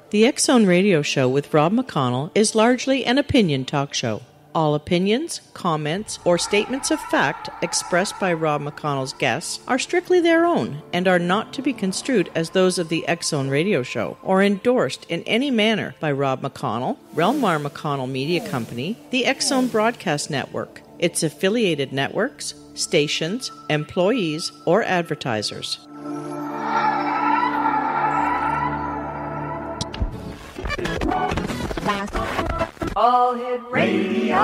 The X-Zone Radio Show with Rob McConnell is largely an opinion talk show. All opinions, comments, or statements of fact expressed by Rob McConnell's guests are strictly their own and are not to be construed as those of the X-Zone Radio Show or endorsed in any manner by Rob McConnell, rel-mar McConnell Media Company, the X-Zone Broadcast Network, its affiliated networks, stations, employees, or advertisers. All Hit Radio.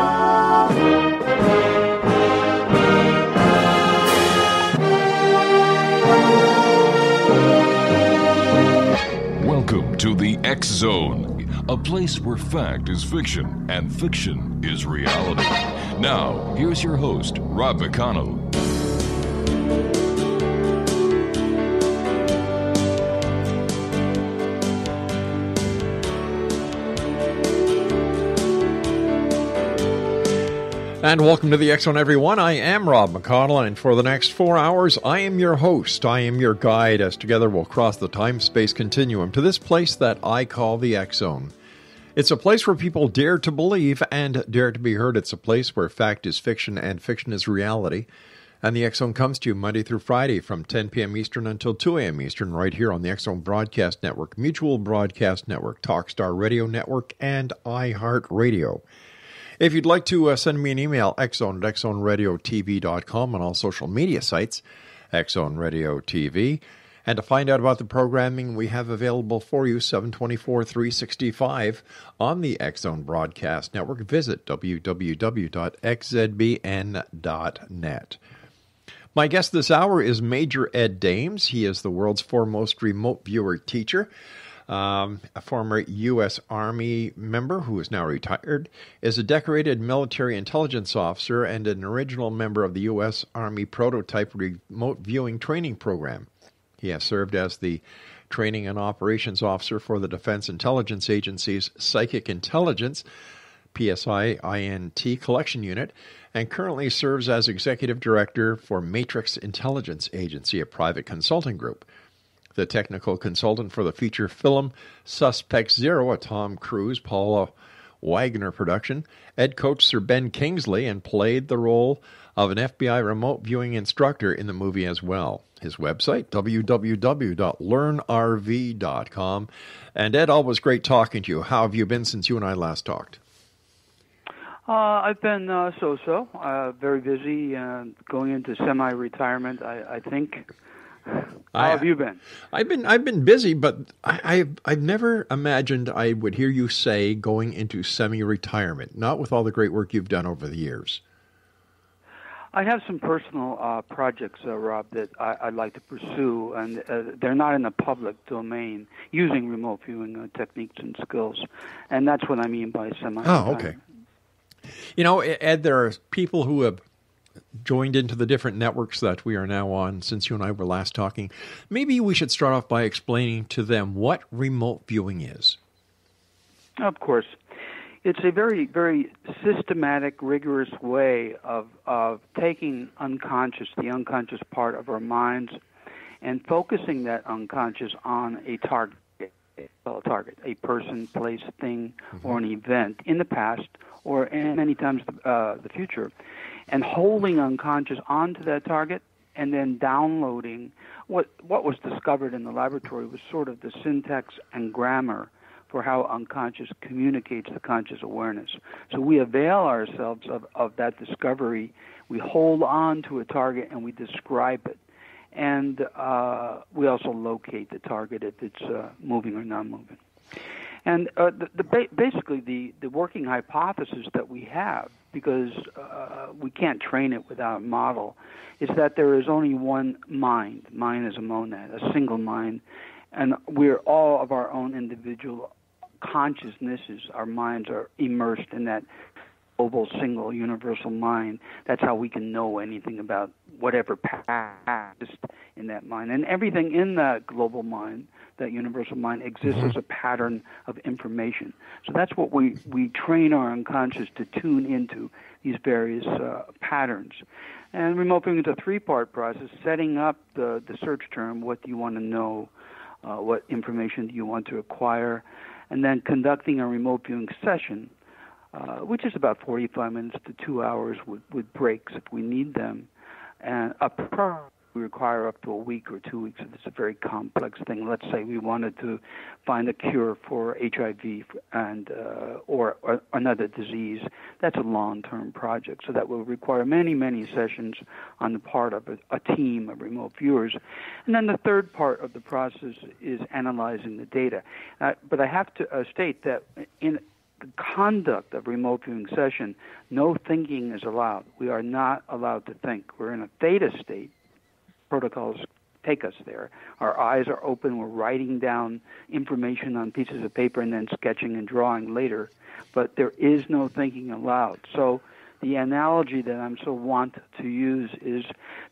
Welcome to the X Zone, a place where fact is fiction and fiction is reality. Now, here's your host, Rob McConnell. And welcome to the X-Zone, everyone. I am Rob McConnell, and for the next 4 hours, I am your host. I am your guide, as together we'll cross the time-space continuum to this place that I call the X-Zone. It's a place where people dare to believe and dare to be heard. It's a place where fact is fiction and fiction is reality. And the X-Zone comes to you Monday through Friday from 10 p.m. Eastern until 2 a.m. Eastern, right here on the X-Zone Broadcast Network, Mutual Broadcast Network, Talkstar Radio Network, and iHeartRadio. If you'd like to send me an email, xzone at xzoneradiotv.com, on all social media sites, X-Zone Radio TV. And to find out about the programming we have available for you 7/24/365 on the X-Zone Broadcast Network, visit www.xzbn.net. My guest this hour is Major Ed Dames. He is the world's foremost remote viewer teacher. A former U.S. Army member who is now retired, is a decorated military intelligence officer and an original member of the U.S. Army prototype remote viewing training program. He has served as the training and operations officer for the Defense Intelligence Agency's Psychic Intelligence, PSIINT collection unit, and currently serves as executive director for Matrix Intelligence Agency, a private consulting group. The technical consultant for the feature film Suspect Zero, a Tom Cruise-Paula Wagner production. Ed coached Sir Ben Kingsley and played the role of an FBI remote viewing instructor in the movie as well. His website, www.learnrv.com. And Ed, always great talking to you. How have you been since you and I last talked? I've been so-so, very busy, going into semi-retirement, I think. How have you been? I've been busy, but I've never imagined I would hear you say going into semi-retirement, not with all the great work you've done over the years. I have some personal projects, Rob, that I'd like to pursue, and they're not in the public domain, using remote viewing techniques and skills, and that's what I mean by semi-retirement. Oh, okay. You know, Ed, there are people who have joined into the different networks that we are now on since you and I were last talking. Maybe we should start off by explaining to them what remote viewing is. Of course. It's a very, very systematic, rigorous way of taking the unconscious part of our minds, and focusing that unconscious on a target, a person, place, thing, or an event in the past or many times the future, and holding unconscious onto that target, and then downloading what was discovered in the laboratory was sort of the syntax and grammar for how unconscious communicates the conscious awareness. So we avail ourselves of that discovery. We hold on to a target and we describe it. And we also locate the target if it's moving or not moving. And basically the working hypothesis that we have, because we can't train it without a model, is that there is only one mind. Mind is a monad, a single mind, and we're all of our own individual consciousnesses. Our minds are immersed in that global, single, universal mind. That's how we can know anything about whatever past in that mind. And everything in that global mind, that universal mind, exists as a pattern of information. So that's what we train our unconscious to tune into, these various patterns. And remote viewing is a three-part process: setting up the search term, what do you want to know, what information do you want to acquire, and then conducting a remote viewing session, which is about 45 minutes to 2 hours with breaks if we need them. And we require up to a week or 2 weeks if it's a very complex thing. Let's say we wanted to find a cure for HIV and or another disease. That's a long-term project, so that will require many, many sessions on the part of a team of remote viewers. And then the third part of the process is analyzing the data. But I have to state that in the conduct of remote viewing session, no thinking is allowed. We are not allowed to think. We're in a theta state. Protocols take us there. Our eyes are open. We're writing down information on pieces of paper and then sketching and drawing later. But there is no thinking allowed. So the analogy that I'm so wont to use is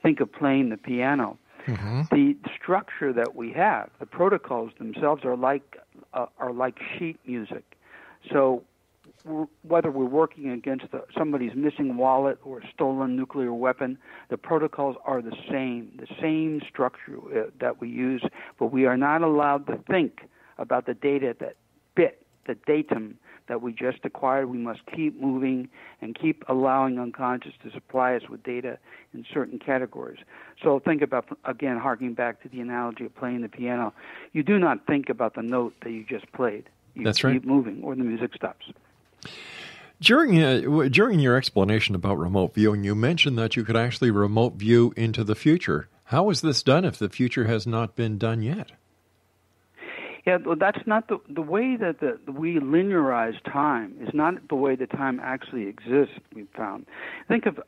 think of playing the piano. Mm-hmm. The structure that we have, the protocols themselves are like sheet music. So whether we're working against somebody's missing wallet or a stolen nuclear weapon, the protocols are the same structure that we use, but we are not allowed to think about the data, the datum that we just acquired. We must keep moving and keep allowing unconscious to supply us with data in certain categories. So think about, again, harking back to the analogy of playing the piano. You do not think about the note that you just played. You That's right. keep moving or the music stops. During your explanation about remote viewing, you mentioned that you could actually remote view into the future. How is this done if the future has not been done yet? Yeah, well, that's not the way that we linearize time is not the way that time actually exists, we've found. Think of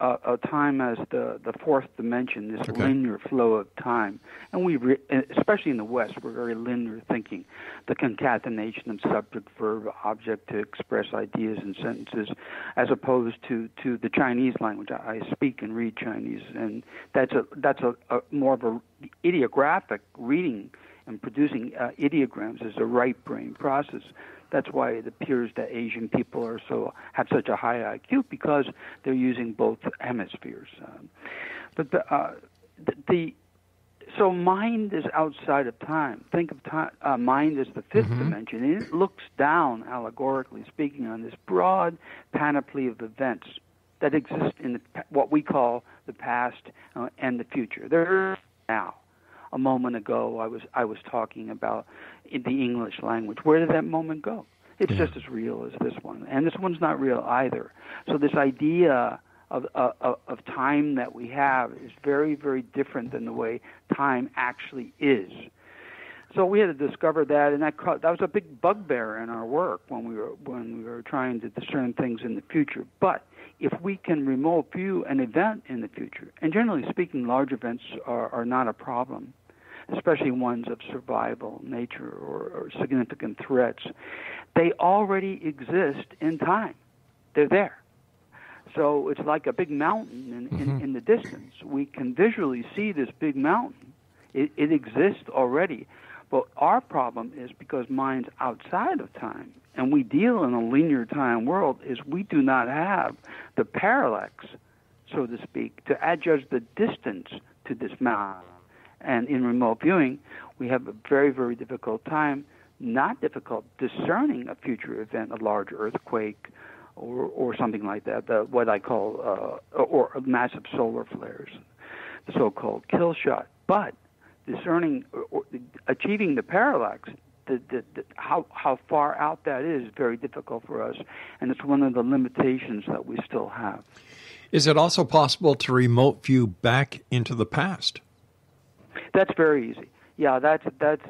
time as the fourth dimension, this linear flow of time. And especially in the West, we're very linear thinking. The concatenation of subject, verb, object to express ideas and sentences, as opposed to the Chinese language. I speak and read Chinese, and that's a more of a ideographic reading. And producing ideograms is a right brain process. That's why it appears that Asian people have such a high IQ, because they're using both hemispheres. So mind is outside of time. Think of time. Mind as the fifth dimension, and it looks down, allegorically speaking, on this broad panoply of events that exist in what we call the past and the future. They're now. A moment ago, I was talking about in the English language. Where did that moment go? It's just as real as this one, and this one's not real either. So this idea of time that we have is very, very different than the way time actually is. So we had to discover that, and that was a big bugbear in our work when we were trying to discern things in the future. But if we can remote view an event in the future, and generally speaking, large events are not a problem, especially ones of survival nature or significant threats, they already exist in time. They're there. So it's like a big mountain in the distance. We can visually see this big mountain. It exists already. But our problem is because mind's outside of time, and we deal in a linear time world, is we do not have the parallax, so to speak, to adjudge the distance to this mountain. And in remote viewing, we have a very, very difficult time, not difficult, discerning a future event, a large earthquake or something like that, what I call, or massive solar flares, the so-called kill shot. But discerning, or achieving the parallax, how far out that is very difficult for us, and it's one of the limitations that we still have. Is it also possible to remote view back into the past? That's very easy. Yeah, that's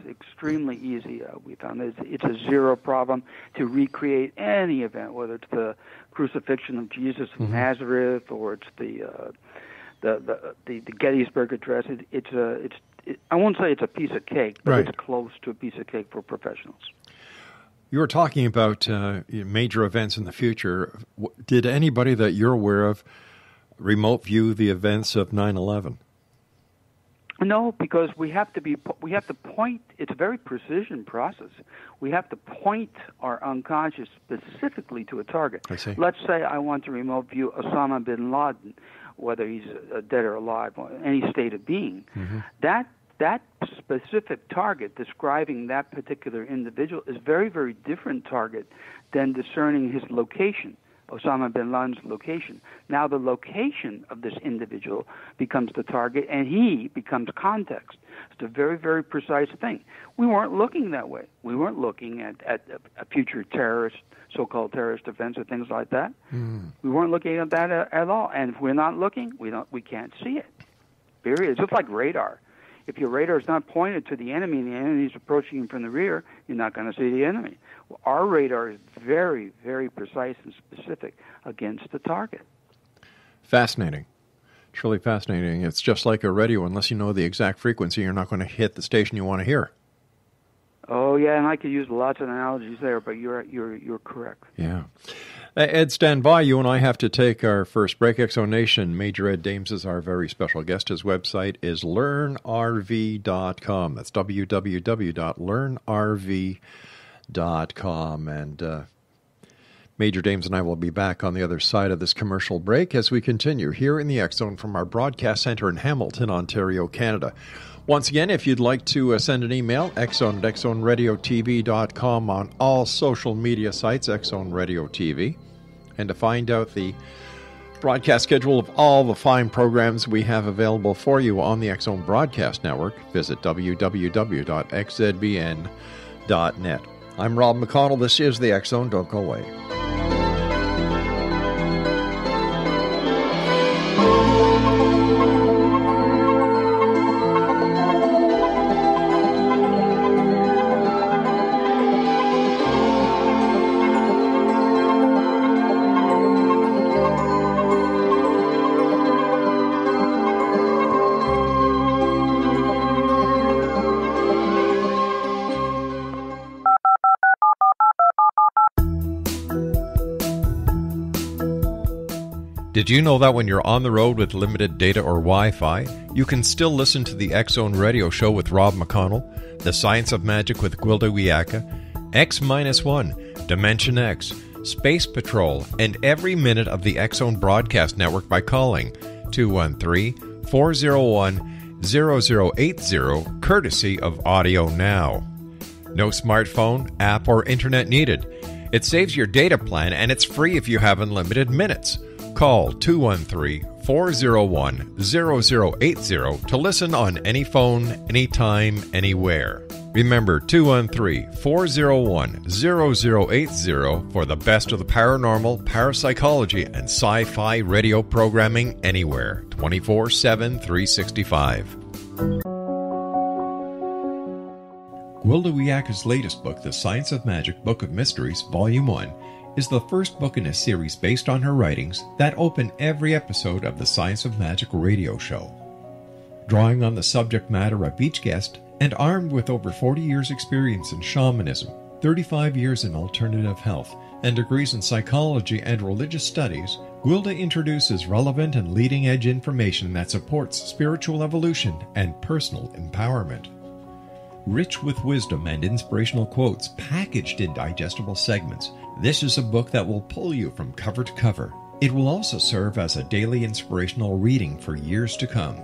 extremely easy. We found it's a zero problem to recreate any event, whether it's the crucifixion of Jesus of Nazareth or it's the Gettysburg Address. I won't say it's a piece of cake, but It's close to a piece of cake for professionals. You were talking about major events in the future. Did anybody that you're aware of remote view the events of 9/11? No, because we have to point. It's a very precision process. We have to point our unconscious specifically to a target. I see. Let's say I want to remote view Osama bin Laden, whether he's dead or alive, or any state of being. That that specific target, describing that particular individual, is very, very different target than discerning his location, Osama bin Laden's location. Now the location of this individual becomes the target, and he becomes context. It's a very, very precise thing. We weren't looking that way. We weren't looking at a future terrorist, so-called terrorist offense or things like that. We weren't looking at that at all. And if we're not looking, we can't see it. Period. It's just like radar. If your radar is not pointed to the enemy and the enemy is approaching you from the rear, you're not going to see the enemy. Well, our radar is very, very precise and specific against the target. Fascinating. It's really fascinating. It's just like a radio. Unless you know the exact frequency, you're not going to hit the station you want to hear. Oh, yeah, and I could use lots of analogies there, but you're correct. Yeah. Ed, stand by. You and I have to take our first break. Exo Nation, Major Ed Dames is our very special guest. His website is learnrv.com. That's www.learnrv.com. And Major Dames and I will be back on the other side of this commercial break as we continue here in the X Zone from our broadcast center in Hamilton, Ontario, Canada. Once again, if you'd like to send an email, xzone@xzoneradiotv.com on all social media sites, Xzone Radio TV. And to find out the broadcast schedule of all the fine programs we have available for you on the Xzone Broadcast Network, visit www.xzbn.net. I'm Rob McConnell. This is the X Zone. Don't go away. Did you know that when you're on the road with limited data or Wi-Fi, you can still listen to the X Zone Radio Show with Rob McConnell, The Science of Magic with Wwdc, X-1, Dimension X, Space Patrol, and every minute of the X Zone Broadcast Network by calling 213-401-0080, courtesy of Audio Now. No smartphone, app, or internet needed. It saves your data plan, and it's free if you have unlimited minutes. Call 213-401-0080 to listen on any phone, anytime, anywhere. Remember, 213-401-0080 for the best of the paranormal, parapsychology, and sci-fi radio programming anywhere, 24/7, 365. Wwdc's latest book, The Science of Magic, Book of Mysteries, Volume 1, is the first book in a series based on her writings that open every episode of the Science of Magic radio show. Drawing on the subject matter of each guest, and armed with over 40 years' experience in shamanism, 35 years in alternative health, and degrees in psychology and religious studies, Gwilda introduces relevant and leading-edge information that supports spiritual evolution and personal empowerment. Rich with wisdom and inspirational quotes packaged in digestible segments, this is a book that will pull you from cover to cover. It will also serve as a daily inspirational reading for years to come.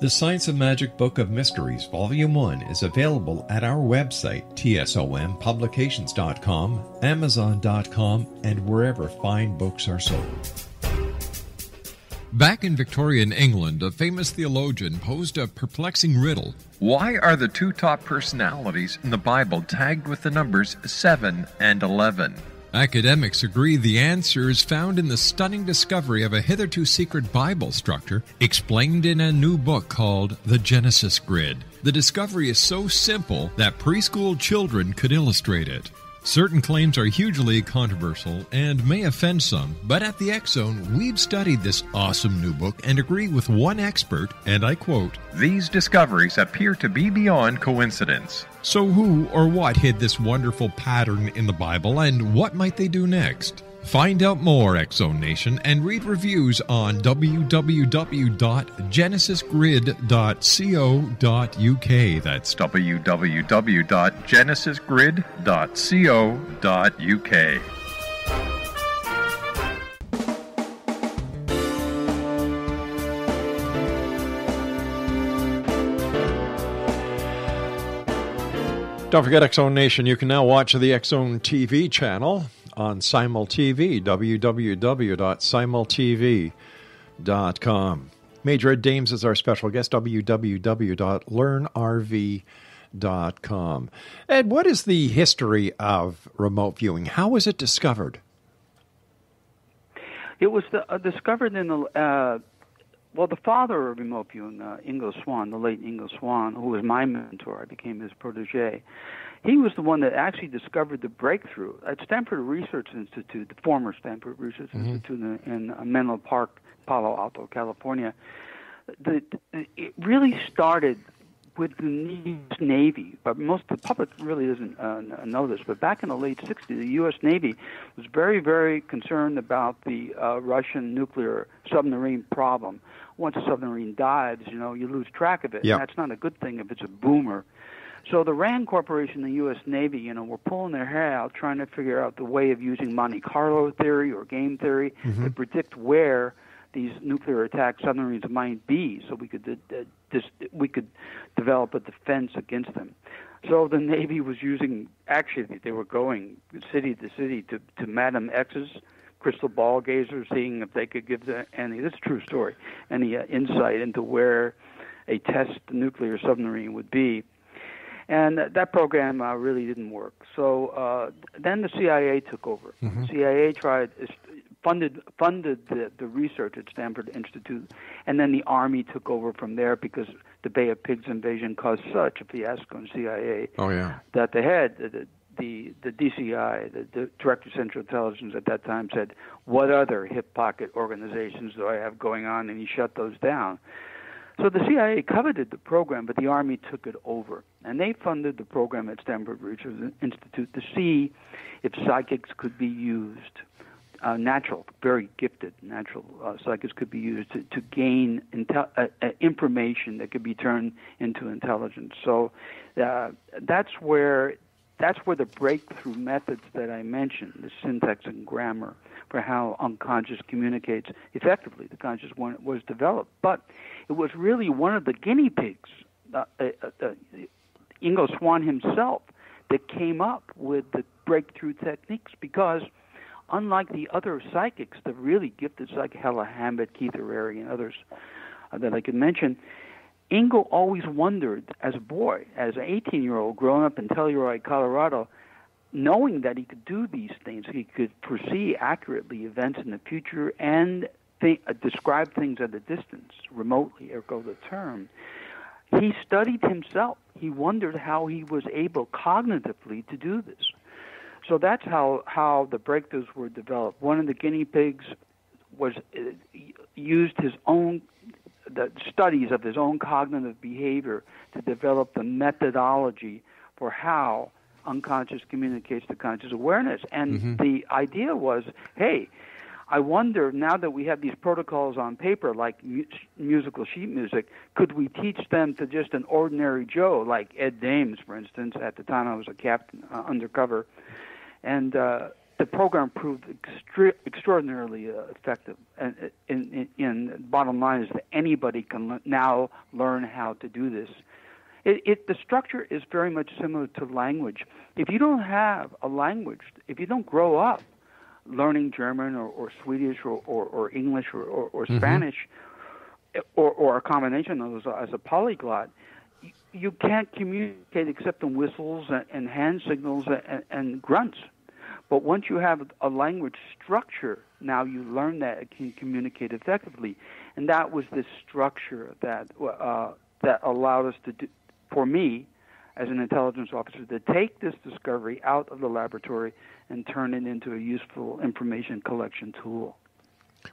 The Science of Magic Book of Mysteries, Volume 1 is available at our website, tsompublications.com, amazon.com, and wherever fine books are sold. Back in Victorian England, a famous theologian posed a perplexing riddle. Why are the two top personalities in the Bible tagged with the numbers 7 and 11? Academics agree the answer is found in the stunning discovery of a hitherto secret Bible structure explained in a new book called The Genesis Grid. The discovery is so simple that preschool children could illustrate it. Certain claims are hugely controversial and may offend some, but at the X Zone, we've studied this awesome new book and agree with one expert, and I quote, "These discoveries appear to be beyond coincidence." So who or what hid this wonderful pattern in the Bible, and what might they do next? Find out more, X Zone Nation, and read reviews on www.genesisgrid.co.uk. That's www.genesisgrid.co.uk. Don't forget, X Zone Nation, you can now watch the X Zone TV channel on SimulTV, www.simultv.com. Major Ed Dames is our special guest, www.learnrv.com. Ed, what is the history of remote viewing? How was it discovered? It was discovered in the father of remote viewing, Ingo Swann, the late Ingo Swann, who was my mentor. I became his protege. He was the one that actually discovered the breakthrough at Stanford Research Institute, the former Stanford Research Institute in Menlo Park, Palo Alto, California. It really started with the Navy, but most of the public really doesn't know this. But back in the late 60s, the U.S. Navy was very, very concerned about the Russian nuclear submarine problem. Once a submarine dives, you lose track of it. Yep. And that's not a good thing if it's a boomer. So the RAND Corporation, the U.S. Navy, were pulling their hair out trying to figure out the way of using Monte Carlo theory or game theory to predict where these nuclear attack submarines might be, so we could develop a defense against them. So the Navy was using, actually, they were going city to city to Madam X's crystal ball gazers, seeing if they could give any, this is a true story, any insight into where a test nuclear submarine would be. And that program really didn't work. So then the CIA took over. The CIA funded the research at Stanford Institute, and then the Army took over from there because the Bay of Pigs invasion caused such a fiasco in CIA that the head, the DCI, the Director of Central Intelligence at that time, said, "What other hip pocket organizations do I have going on?" And he shut those down. So the CIA coveted the program, but the Army took it over. And they funded the program at Stanford Research Institute to see if psychics could be used, very gifted natural psychics could be used to gain information that could be turned into intelligence. So that's where the breakthrough methods that I mentioned, the syntax and grammar for how unconscious communicates effectively, the conscious one, was developed. But it was really one of the guinea pigs, Ingo Swann himself, that came up with the breakthrough techniques, because unlike the other psychics, the really gifted psychic, Hella Hammett, Keith Arary, and others that I could mention, Ingo always wondered as a boy, as an 18-year-old growing up in Telluride, Colorado, knowing that he could do these things, he could foresee accurately events in the future and describe things at a distance, remotely, ergo the term. He studied himself. He wondered how he was able cognitively to do this. So that's how the breakthroughs were developed. One of the guinea pigs used the studies of his own cognitive behavior to develop the methodology for how unconscious communicates to conscious awareness. And the idea was, hey, I wonder, now that we have these protocols on paper, like musical sheet music, could we teach them to just an ordinary Joe, like Ed Dames, for instance? At the time I was a captain, undercover. And the program proved extraordinarily effective. And bottom line is that anybody can now learn how to do this. The structure is very much similar to language. If you don't have a language, if you don't grow up learning German or Swedish or English or Spanish, or a combination of those as a polyglot, you can't communicate except in whistles and hand signals and grunts. But once you have a language structure, now you learn that it can communicate effectively. And that was the structure that allowed us to do, for me, as an intelligence officer, to take this discovery out of the laboratory and turn it into a useful information collection tool.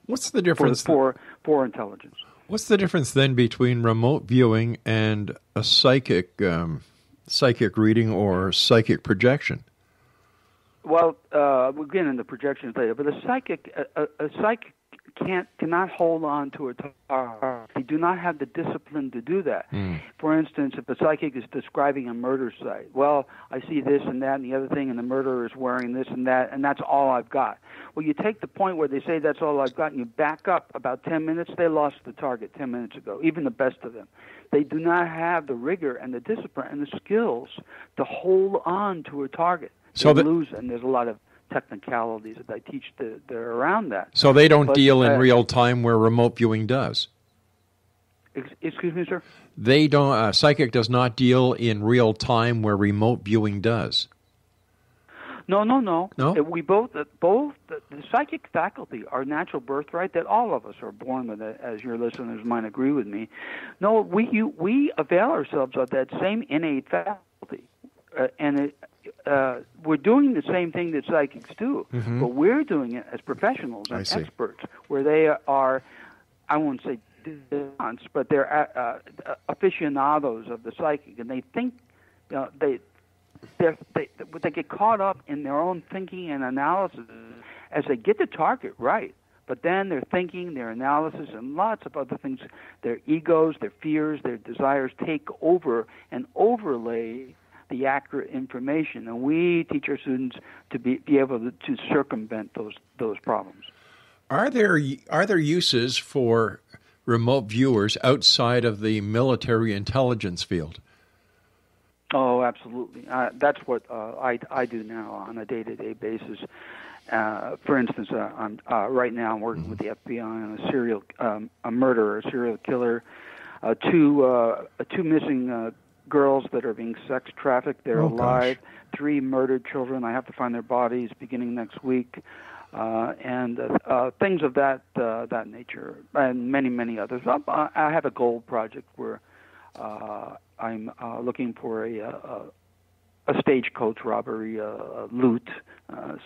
What's the difference for intelligence? What's the difference then between remote viewing and a psychic reading or psychic projection? Well, we'll get into projections later, but a psychic cannot hold on to a They do not have the discipline to do that. For instance, if a psychic is describing a murder site, well, I see this and that and the other thing, and the murderer is wearing this and that, and that's all I've got. Well, you take the point where they say that's all I've got, and you back up about 10 minutes, they lost the target 10 minutes ago, even the best of them. They do not have the rigor and the discipline and the skills to hold on to a target. They lose, and there's a lot of technicalities that I teach that are around that. So they don't deal in real time where remote viewing does? Excuse me, sir? They don't. Psychic does not deal in real time where remote viewing does. No. No? We both the psychic faculty, our natural birthright that all of us are born with, as your listeners might agree with me. No, we avail ourselves of that same innate faculty, and we're doing the same thing that psychics do, but we're doing it as professionals and experts, where they are, I won't say dilettantes, but they're aficionados of the psychic, and they think, they get caught up in their own thinking and analysis as they get the target right. But then their thinking, their analysis, and lots of other things, their egos, their fears, their desires take over and overlay the accurate information. And we teach our students to be able to circumvent those problems. Are there uses for remote viewers outside of the military intelligence field? Oh, absolutely. That's what I do now on a day-to-day basis. For instance, right now I'm working with the FBI on a murderer, a serial killer, two missing girls that are being sex trafficked. They're alive. 3 murdered children. I have to find their bodies beginning next week, and things of that nature, and many others. I have a gold project where I'm looking for a stagecoach robbery loot,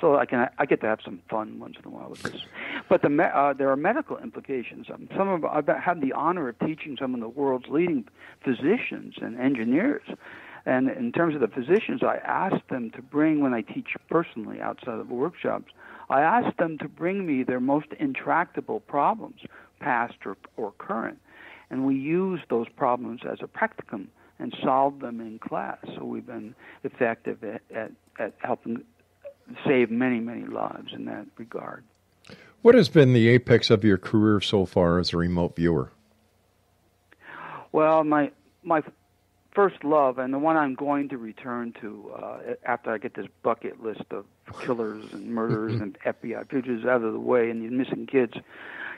so I get to have some fun once in a while with this. But there are medical implications. I've had the honor of teaching some of the world's leading physicians and engineers. And in terms of the physicians, I ask them to bring, when I teach personally outside of the workshops, I ask them to bring me their most intractable problems, past or current. And we use those problems as a practicum and solve them in class. So we've been effective at helping save many lives in that regard. What has been the apex of your career so far as a remote viewer? Well, my first love, and the one I'm going to return to after I get this bucket list of killers and murderers and FBI fugitives out of the way and these missing kids,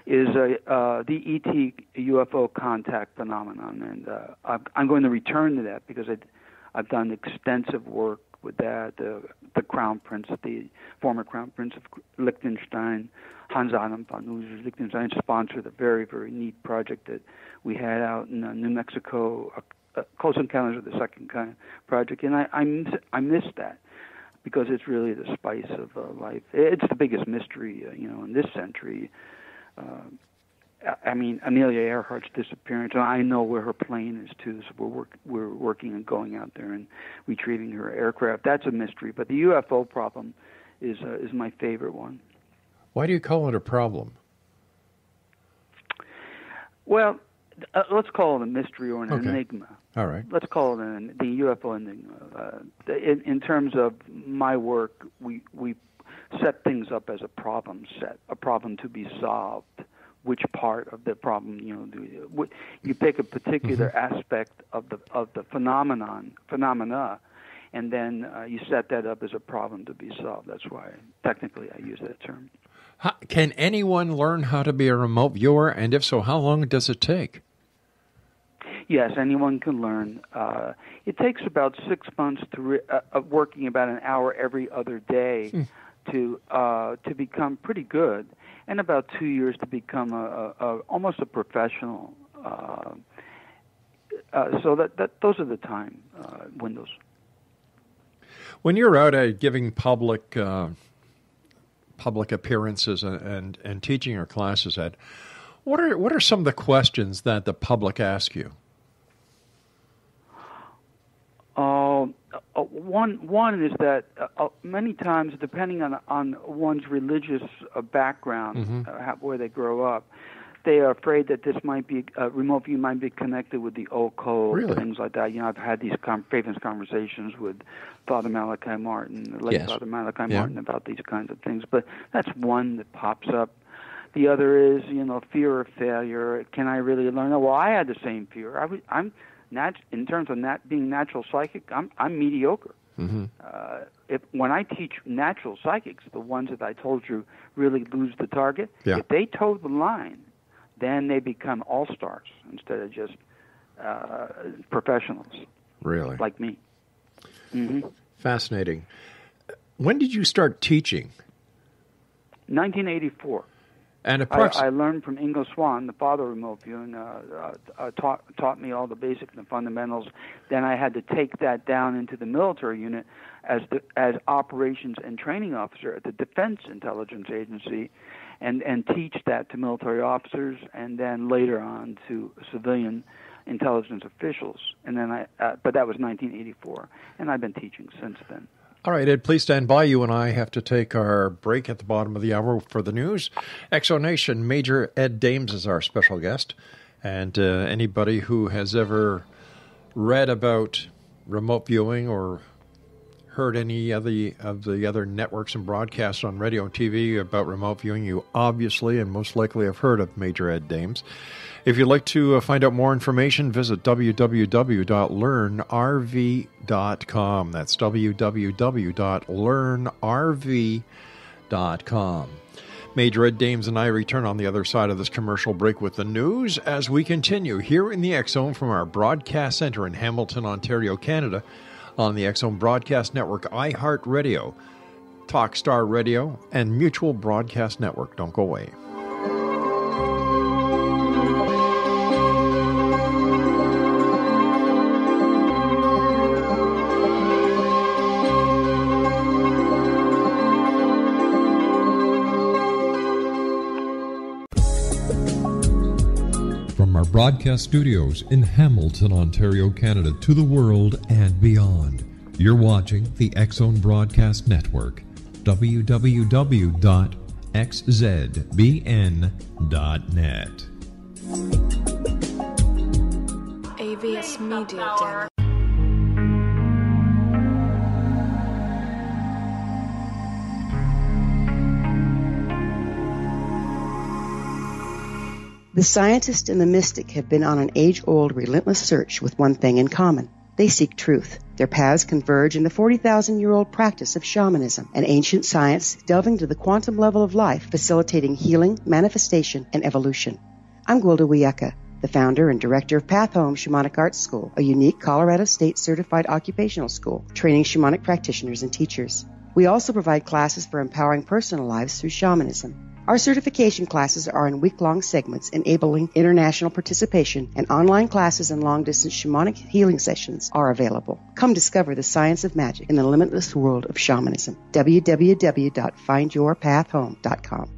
is the ET UFO contact phenomenon. And I'm going to return to that because I've done extensive work with that. The Crown Prince, the former Crown Prince of Liechtenstein, Hans Adam von User Liechtenstein, sponsored a very neat project that we had out in New Mexico, Close Encounters of the Second Kind project, and I miss that because it's really the spice of life. It's the biggest mystery, in this century. I mean, Amelia Earhart's disappearance, and I know where her plane is too. So we're working on going out there and retrieving her aircraft. That's a mystery, but the UFO problem is my favorite one. Why do you call it a problem? Well, let's call it a mystery or an enigma. All right. Let's call it the UFO enigma. In terms of my work, we set things up as a problem set, a problem to be solved. Which part of the problem, you pick a particular aspect of the phenomena, and then you set that up as a problem to be solved. That's why technically I use that term. Can anyone learn how to be a remote viewer, and if so, how long does it take? Yes, anyone can learn. It takes about 6 months of working about an hour every other day to become pretty good, and about 2 years to become almost a professional. So those are the time windows. When you're out giving public appearances and teaching your classes, Ed, what are some of the questions that the public ask you? One is that many times, depending on one's religious background, where they grow up, they are afraid that this might be remote view might be connected with the occult, things like that. I've had these famous conversations with Father Malachi Martin, the late Father Malachi Martin, about these kinds of things. But that's one that pops up. The other is, fear of failure. Can I really learn? Well, I had the same fear. I'm in terms of being natural psychic, I'm mediocre. Mm-hmm. When I teach natural psychics, the ones that I told you really lose the target, if they toe the line, then they become all-stars instead of just professionals. Really? Like me. Mm-hmm. Fascinating. When did you start teaching? 1984. And I learned from Ingo Swann, the father of remote viewing, taught me all the basics and fundamentals. Then I had to take that down into the military unit as operations and training officer at the Defense Intelligence Agency, and teach that to military officers, and then later on to civilian intelligence officials. And then but that was 1984, and I've been teaching since then. All right, Ed, please stand by. You and I have to take our break at the bottom of the hour for the news. Exonation, Major Ed Dames is our special guest. And anybody who has ever read about remote viewing or heard any of the other networks and broadcasts on radio and TV about remote viewing, you obviously and most likely have heard of Major Ed Dames. If you'd like to find out more information, visit www.learnrv.com. That's www.learnrv.com. Major Ed Dames and I return on the other side of this commercial break with the news as we continue here in the X-Zone from our broadcast center in Hamilton, Ontario, Canada, on the X-Zone Broadcast Network, iHeartRadio, Talkstar Radio, and Mutual Broadcast Network. Don't go away. Broadcast studios in Hamilton, Ontario, Canada, to the world and beyond. You're watching the X-Zone Broadcast Network, www.xzbn.net. AVS Media Demo. The scientist and the mystic have been on an age-old, relentless search with one thing in common. They seek truth. Their paths converge in the 40,000-year-old practice of shamanism, an ancient science delving to the quantum level of life, facilitating healing, manifestation, and evolution. I'm Wwdc, the founder and director of Path Home Shamanic Arts School, a unique Colorado State-certified occupational school, training shamanic practitioners and teachers. We also provide classes for empowering personal lives through shamanism. Our certification classes are in week-long segments enabling international participation, and online classes and long-distance shamanic healing sessions are available. Come discover the science of magic in the limitless world of shamanism. www.findyourpathhome.com.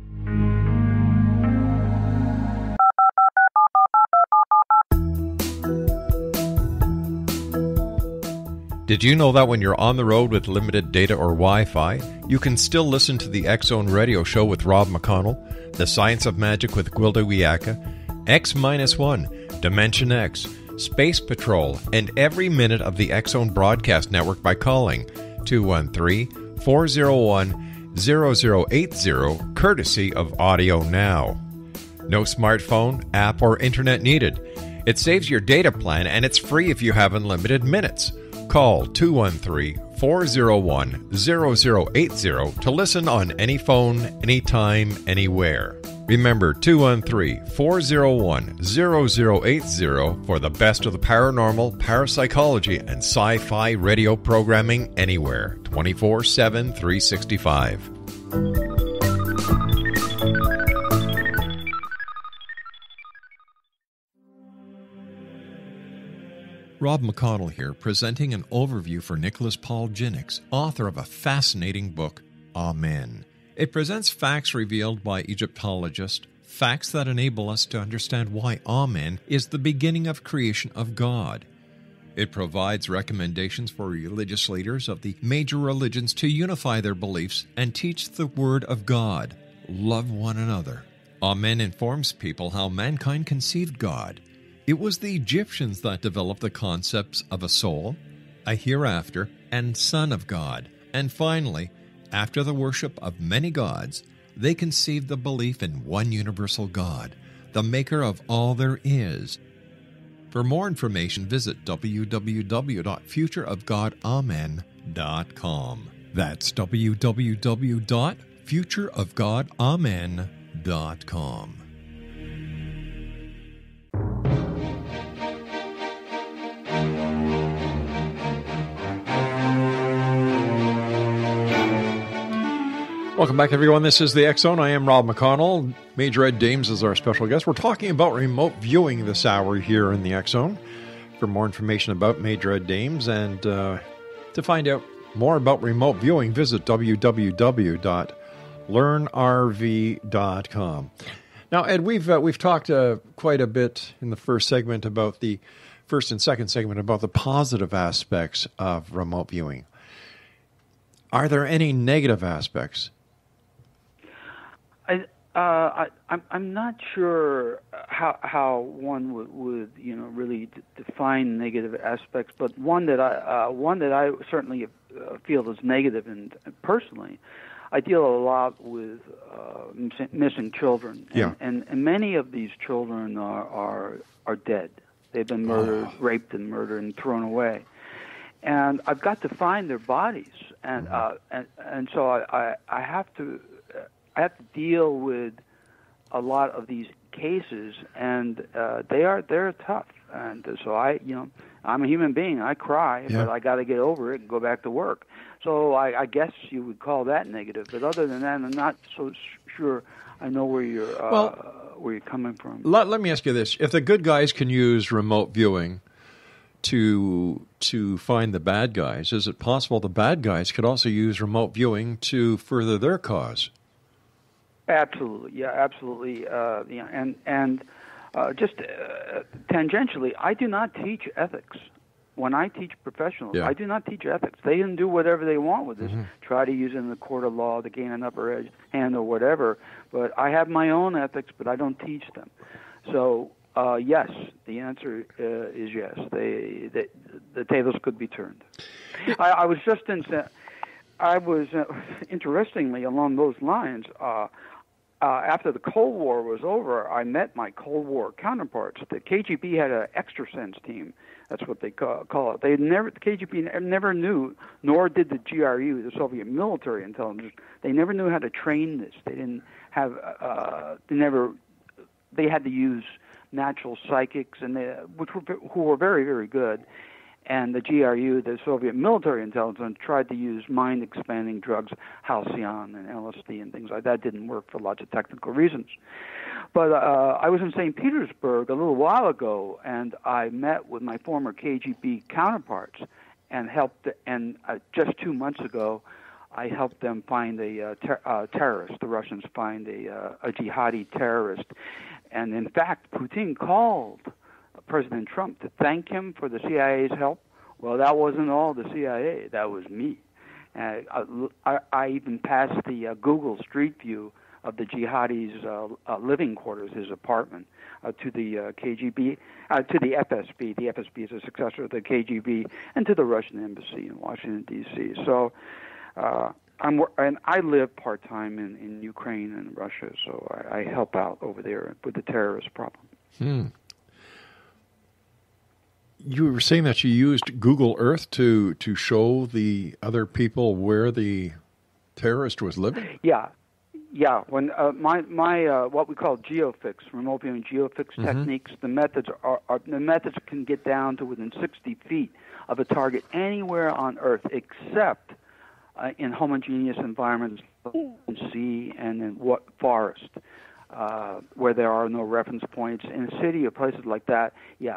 Did you know that when you're on the road with limited data or Wi-Fi, you can still listen to the X-Zone Radio Show with Rob McConnell, The Science of Magic with Wwdc, X-1, Dimension X, Space Patrol, and every minute of the X-Zone Broadcast Network by calling 213-401-0080, courtesy of Audio Now. No smartphone, app, or internet needed. It saves your data plan, and it's free if you have unlimited minutes. Call 213-401-0080 to listen on any phone, anytime, anywhere. Remember 213-401-0080 for the best of the paranormal, parapsychology, and sci-fi radio programming anywhere, 24/7, 365. Rob McConnell here, presenting an overview for Nicholas Paul Jennings, author of a fascinating book, Amen. It presents facts revealed by Egyptologists, facts that enable us to understand why Amen is the beginning of creation of God. It provides recommendations for religious leaders of the major religions to unify their beliefs and teach the Word of God. Love one another. Amen informs people how mankind conceived God. It was the Egyptians that developed the concepts of a soul, a hereafter, and Son of God. And finally, after the worship of many gods, they conceived the belief in one universal God, the maker of all there is. For more information, visit www.futureofgodamen.com. That's www.futureofgodamen.com. Welcome back, everyone. This is the X Zone. I am Rob McConnell. Major Ed Dames is our special guest. We're talking about remote viewing this hour here in the X Zone. For more information about Major Ed Dames and to find out more about remote viewing, visit www.learnrv.com. Now, Ed, we've talked quite a bit in the first and second segment about the positive aspects of remote viewing. Are there any negative aspects? I'm not sure how one would really define negative aspects, but one that I certainly feel is negative, and personally, I deal a lot with missing children, and many of these children are dead. They've been murdered, raped, and murdered, and thrown away, and I've got to find their bodies, and so I have to deal with a lot of these cases, and they're tough. And so I'm a human being. I cry, but I got to get over it and go back to work. So I guess you would call that negative. But other than that, I'm not so sure I know where you're coming from. Let me ask you this: if the good guys can use remote viewing to find the bad guys, is it possible the bad guys could also use remote viewing to further their cause? Absolutely, yeah, absolutely, and just tangentially, I do not teach ethics. When I teach professionals, I do not teach ethics. They can do whatever they want with this, try to use it in the court of law to gain an upper hand or whatever. But I have my own ethics, but I don't teach them. So yes, the answer is yes. The tables could be turned. I was just interestingly along those lines. After the Cold War was over, I met my Cold War counterparts. The KGB had an extrasense team. That's what they call it. The KGB never knew, nor did the GRU, the Soviet military intelligence. They never knew how to train this. They didn't have. They had to use natural psychics, and who were very, very good. And the GRU, the Soviet military intelligence, tried to use mind-expanding drugs, halcyon and LSD and things like that. Didn't work for lots of technical reasons. But I was in St. Petersburg a little while ago, and I met with my former KGB counterparts and helped. And just 2 months ago, I helped them find a terrorist. The Russians find a jihadi terrorist. And in fact, Putin called President Trump to thank him for the CIA's help. Well, that wasn't all the CIA. That was me. I even passed the Google Street View of the jihadi's living quarters, his apartment, to the KGB, to the FSB. The FSB is a successor of the KGB, and to the Russian embassy in Washington, D.C. So and I live part-time in Ukraine and Russia, so I help out over there with the terrorist problem. You were saying that you used Google Earth to show the other people where the terrorist was living? Yeah. When my what we call geofix, remote viewing geofix techniques, the methods can get down to within 60 feet of a target anywhere on Earth, except in homogeneous environments, in sea and in forest. Where there are no reference points. In a city or places like that,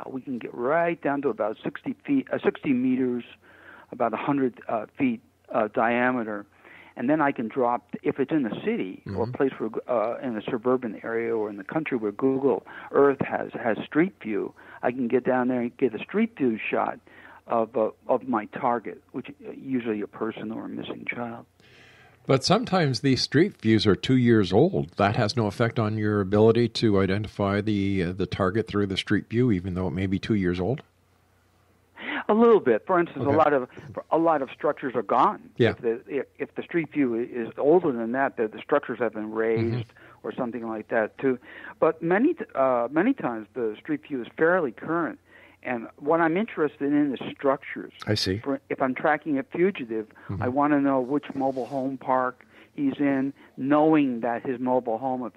we can get right down to about 60 meters, about 100 feet diameter, and then I can drop, if it's in the city or a place where, in a suburban area or in the country where Google Earth has Street View, I can get down there and get a Street View shot of my target, which is usually a person or a missing child. But sometimes these street views are 2 years old. That has no effect on your ability to identify the target through the street view, even though it may be 2 years old? A little bit. For instance, Okay. a lot of structures are gone. Yeah. If the street view is older than that, the structures have been raised or something like that too. But many times the street view is fairly current. And what I'm interested in is structures. I see. If I'm tracking a fugitive, I want to know which mobile home park he's in, knowing that his mobile home,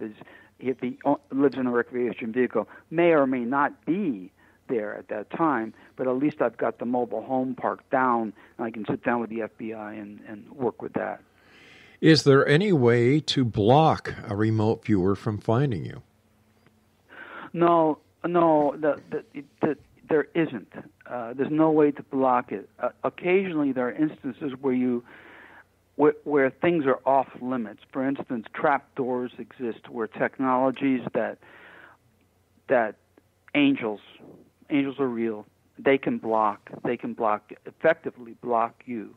if he lives in a recreation vehicle, may or may not be there at that time, but at least I've got the mobile home park down, and I can sit down with the FBI and work with that. Is there any way to block a remote viewer from finding you? No, there isn't. There's no way to block it. Occasionally, there are instances where things are off limits. For instance, trapdoors exist where technologies that angels are real. They can effectively block you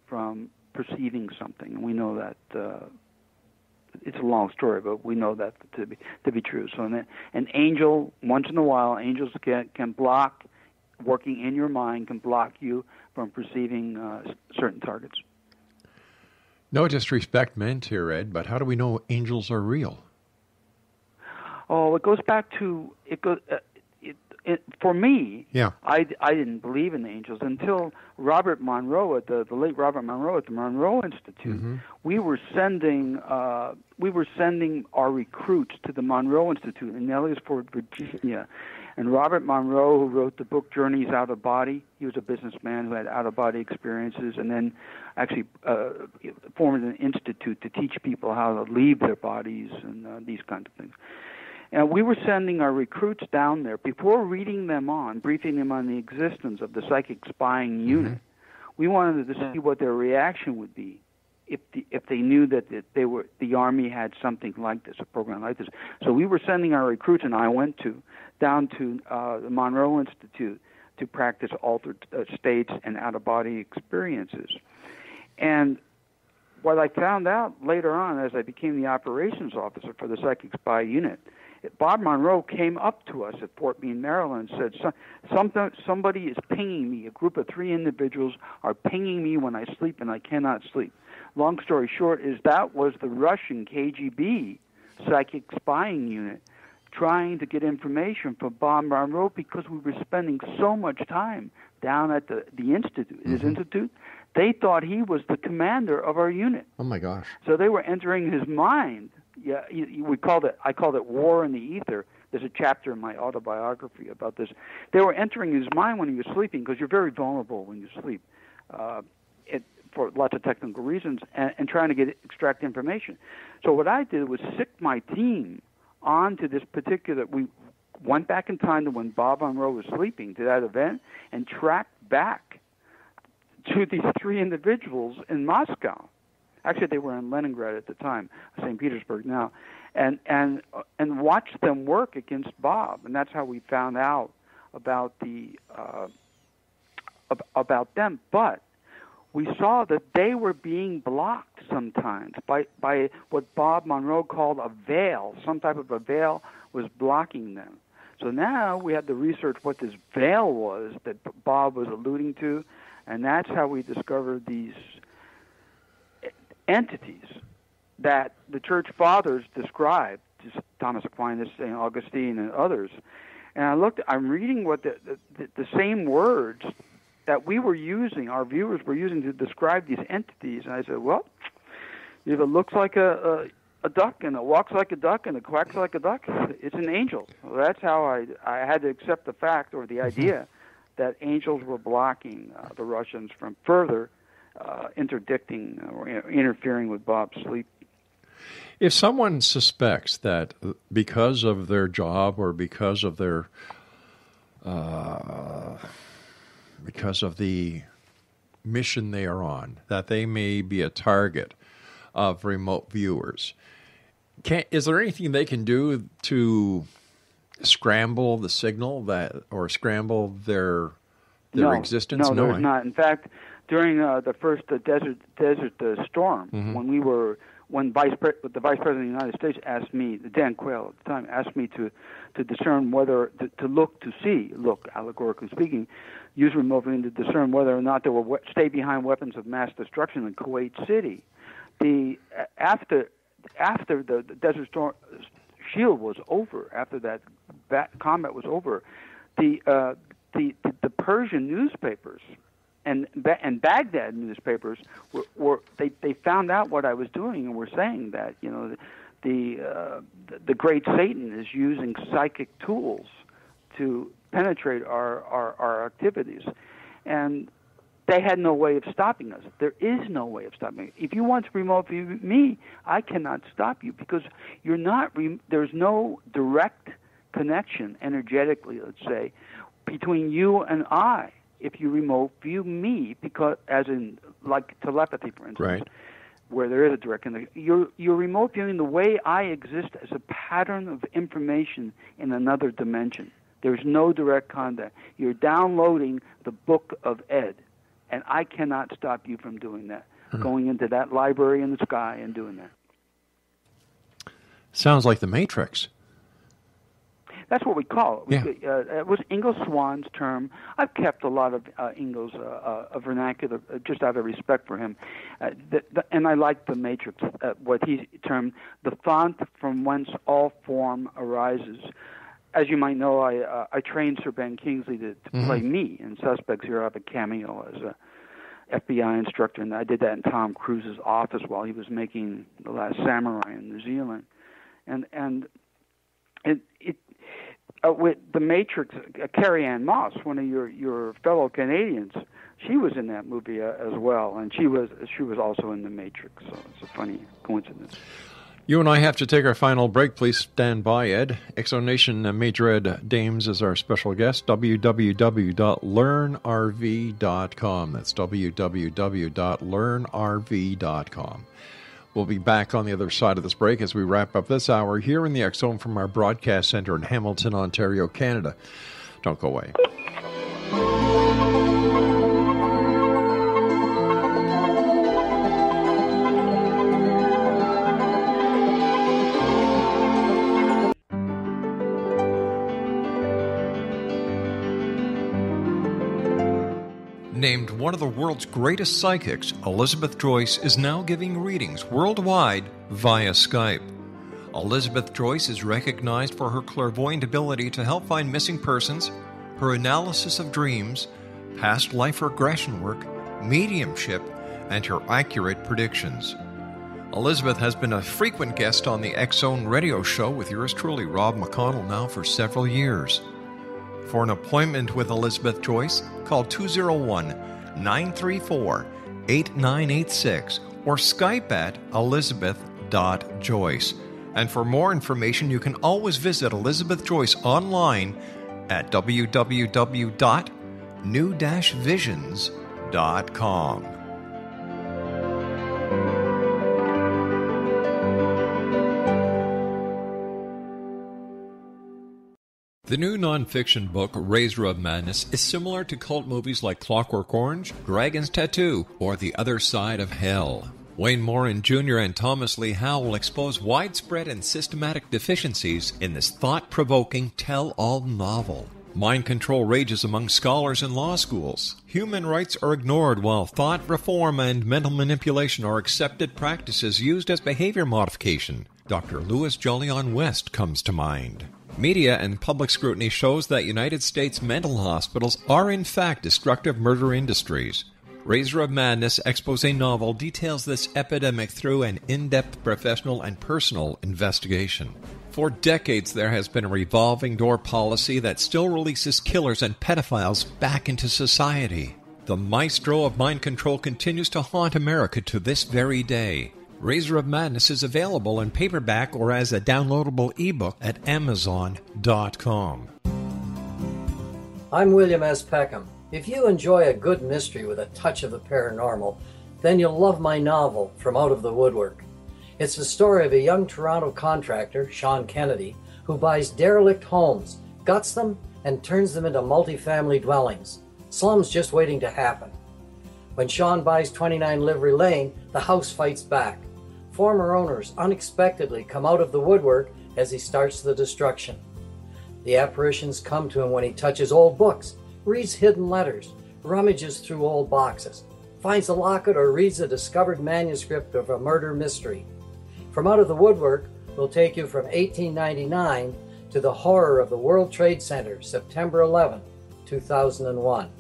from perceiving something. And we know that. It's a long story, but we know that to be true. So an angel, once in a while, angels can block, working in your mind, can block you from perceiving certain targets. No disrespect meant here, Ed, but how do we know angels are real? Oh, it goes back to for me. Yeah. I didn't believe in angels until Robert Monroe the late Robert Monroe at the Monroe Institute. We were sending our recruits to the Monroe Institute in Elliotsport, Virginia. And Robert Monroe, who wrote the book Journeys Out of Body, he was a businessman who had out-of-body experiences, and then actually formed an institute to teach people how to leave their bodies and these kinds of things. And we were sending our recruits down there before reading them on, briefing them on the existence of the psychic spying unit. We wanted to see what their reaction would be if they knew that the Army had something like this, a program like this. So we were sending our recruits, and I went down to the Monroe Institute to practice altered states and out-of-body experiences. And what I found out later on as I became the operations officer for the psychic spy unit, Bob Monroe came up to us at Fort Meade, Maryland, and said, somebody is pinging me. A group of 3 individuals are pinging me when I sleep, and I cannot sleep. Long story short is that was the Russian KGB psychic spying unit trying to get information from Bob Monroe because we were spending so much time down at the institute, his institute. They thought he was the commander of our unit. Oh, my gosh. So they were entering his mind. Yeah, I called it War in the Ether. There's a chapter in my autobiography about this. They were entering his mind when he was sleeping because you're very vulnerable when you sleep for lots of technical reasons and trying to extract information. So what I did was sic my team onto this particular. We went back in time to when Bob Monroe was sleeping to that event and tracked back to these 3 individuals in Moscow. Actually, they were in Leningrad at the time, St. Petersburg now, and watched them work against Bob, and that's how we found out about about them. But we saw that they were being blocked sometimes by what Bob Monroe called a veil. Some type of a veil was blocking them. So now we had to research what this veil was that Bob was alluding to, and that's how we discovered these entities that the church fathers described, just Thomas Aquinas, St. Augustine, and others. And I'm reading what the same words that we were using, our viewers were using to describe these entities. And I said, well, if it looks like a duck and it walks like a duck and it quacks like a duck, it's an angel. Well, that's how I had to accept the fact or the idea that angels were blocking the Russians from further interdicting or interfering with Bob's sleep. If someone suspects that because of their job or because of their because of the mission they are on, that they may be a target of remote viewers, is there anything they can do to scramble the signal or scramble their existence? No, there's not. In fact, during the first desert storm, when the Vice President of the United States asked me, Dan Quayle at the time, asked me to discern whether look, allegorically speaking, use remote viewing to discern whether or not there were stay-behind weapons of mass destruction in Kuwait City. After the Desert Storm Shield was over, after that combat was over, the Persian newspapers and Baghdad newspapers they found out what I was doing and were saying that the great Satan is using psychic tools to penetrate our activities, and they had no way of stopping us. There is no way of stopping me. If you want to remote view me, I cannot stop you because you're not. There's no direct connection energetically, let's say, between you and I. If you remote view me, because as in like telepathy, for instance, right, where there is a direct connection, you're remote viewing the way I exist as a pattern of information in another dimension. There's no direct contact. You're downloading the book of Ed, and I cannot stop you from doing that, going into that library in the sky and doing that. Sounds like the Matrix. That's what we call it. Yeah. It was Ingo Swann's term. I've kept a lot of Ingo's vernacular just out of respect for him. And I like the Matrix, what he termed the font from whence all form arises. As you might know, I trained Sir Ben Kingsley to play me in Suspects. Here I have a cameo as a FBI instructor, and I did that in Tom Cruise's office while he was making The Last Samurai in New Zealand. And with the Matrix, Carrie Ann Moss, one of your fellow Canadians, she was in that movie as well, and she was also in the Matrix. So it's a funny coincidence. You and I have to take our final break. Please stand by, Ed. Exonation Major Ed Dames is our special guest. www.learnrv.com. That's www.learnrv.com. We'll be back on the other side of this break as we wrap up this hour here in the X Zone from our broadcast center in Hamilton, Ontario, Canada. Don't go away. Named one of the world's greatest psychics, Elizabeth Joyce is now giving readings worldwide via Skype. Elizabeth Joyce is recognized for her clairvoyant ability to help find missing persons, her analysis of dreams, past life regression work, mediumship, and her accurate predictions. Elizabeth has been a frequent guest on the X Zone radio show with yours truly, Rob McConnell, now for several years. For an appointment with Elizabeth Joyce, call 201-934-8986 or Skype at elizabeth.joyce. And for more information, you can always visit Elizabeth Joyce online at www.new-visions.com. The new nonfiction book, Razor of Madness, is similar to cult movies like Clockwork Orange, Dragon's Tattoo, or The Other Side of Hell. Wayne Morin Jr. and Thomas Lee Howe will expose widespread and systematic deficiencies in this thought-provoking tell-all novel. Mind control rages among scholars in law schools. Human rights are ignored while thought reform and mental manipulation are accepted practices used as behavior modification. Dr. Louis Jolyon West comes to mind. Media and public scrutiny shows that United States mental hospitals are in fact destructive murder industries. Razor of Madness expose novel details this epidemic through an in-depth professional and personal investigation. For decades there has been a revolving door policy that still releases killers and pedophiles back into society. The maestro of mind control continues to haunt America to this very day. Razor of Madness is available in paperback or as a downloadable ebook at Amazon.com. I'm William S. Peckham. If you enjoy a good mystery with a touch of the paranormal, then you'll love my novel, From Out of the Woodwork. It's the story of a young Toronto contractor, Sean Kennedy, who buys derelict homes, guts them, and turns them into multifamily dwellings. Slums just waiting to happen. When Sean buys 29 Livery Lane, the house fights back. Former owners unexpectedly come out of the woodwork as he starts the destruction. The apparitions come to him when he touches old books, reads hidden letters, rummages through old boxes, finds a locket, or reads a discovered manuscript of a murder mystery. From Out of the Woodwork will take you from 1899 to the horror of the World Trade Center, September 11, 2001.